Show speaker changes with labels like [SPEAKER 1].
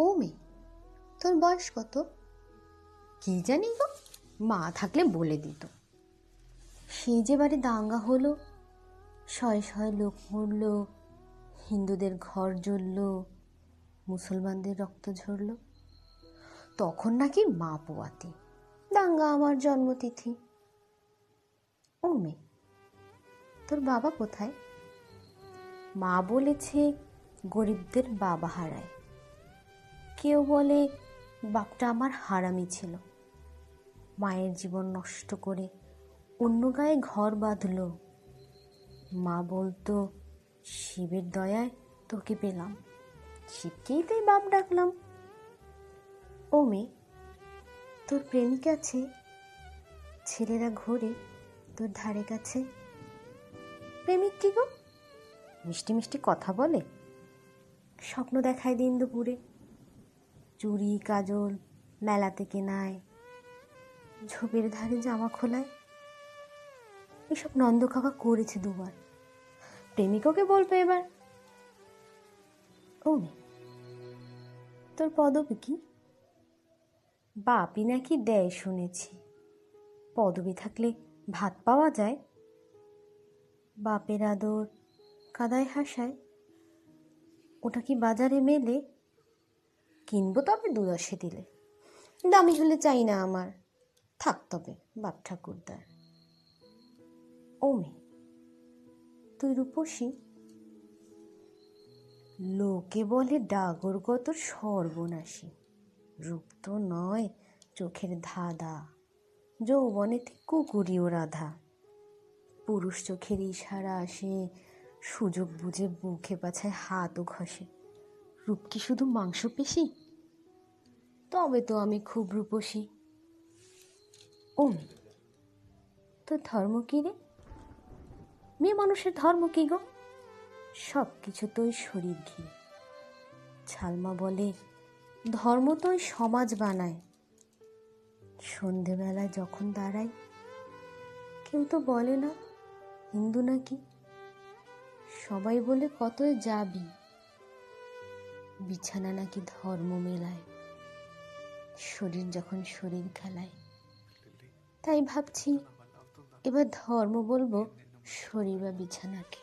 [SPEAKER 1] ও মেয়ে, তোর বয়স কত?
[SPEAKER 2] কি জানি গো, মা থাকলে বলে দিত।
[SPEAKER 1] সেই যে বারে দাঙ্গা হলো, শয়ে শয়ে লোক মরল, হিন্দুদের ঘর জ্বলল, মুসলমানদের রক্ত ঝরল,
[SPEAKER 2] তখন নাকি মা পোয়াতি।
[SPEAKER 1] দাঙ্গা আমার জন্মতিথি। ও মেয়ে, তোর বাবা কোথায়?
[SPEAKER 2] মা বলেছে গরিবদের বাবা হারায়।
[SPEAKER 1] কেউ বলে
[SPEAKER 2] বাপটা আমার হারামি ছিল, মায়ের জীবন নষ্ট করে অন্য গায়ে ঘর বাঁধল। মা বলতো শিবের দয়ায় তোকে পেলাম, শিবকেই তাই বাপ ডাকলাম।
[SPEAKER 1] ও মেয়ে, তোর প্রেমিক আছে? ছেলেরা ঘোরে তোর ধারে কাছে।
[SPEAKER 2] প্রেমিক কি গো? মিষ্টি মিষ্টি কথা বলে,
[SPEAKER 1] স্বপ্ন দেখায় দিন দুপুরে,
[SPEAKER 2] চুড়ি কাজল মেলাতে কেনায়,
[SPEAKER 1] ঝোপের ধারে জামা খোলায়। এসব নন্দকাকা করেছে দুবার।
[SPEAKER 2] প্রেমিককে বলবে এবার।
[SPEAKER 1] ও মেয়ে, তোর পদবী কি?
[SPEAKER 2] বাপই নাকি দেয় শুনেছি। পদবি থাকলে ভাত পাওয়া যায়।
[SPEAKER 1] বাপের আদর কাদায় হাসায়, ওটা কি বাজারে মেলে?
[SPEAKER 2] কিনবো তবে 2-10 দিলে।
[SPEAKER 1] দামি হলে চাই না আমার, থাক তবে বাপ ঠাকুরদার। ও মেয়ে, তুই রূপসী?
[SPEAKER 2] লোকে বলে ডাগর কত সর্বনাশী। রূপ তো নয়, চোখের ধাঁধা, যৌবনেতে কুকুরিও রাধা। পুরুষ চোখের ইশারা আসে, সুযোগ বুঝে বুকে পাছায় হাতও ঘষে। রূপ কি শুধু মাংসপেশি?
[SPEAKER 1] তবে তো আমি খুব রূপসী। ও মেয়ে, তোর ধর্ম কি রে?
[SPEAKER 2] মেয়ে মানুষের ধর্ম কি গো?
[SPEAKER 1] সব কিছু তো ওই শরীর ঘিরে।
[SPEAKER 2] ছালমা বলে ধর্ম তো ওই সমাজ বানায়।
[SPEAKER 1] সন্ধেবেলায় যখন দাঁড়াই, কেউ তো বলে না হিন্দু নাকি। সবাই বলে কতই যাবি, বিছানা নাকি ধর্ম মেলায়। শরীর যখন শরীর খেলায়, তাই ভাবছি এবার ধর্ম বলবো শরীর বা বিছানাকে।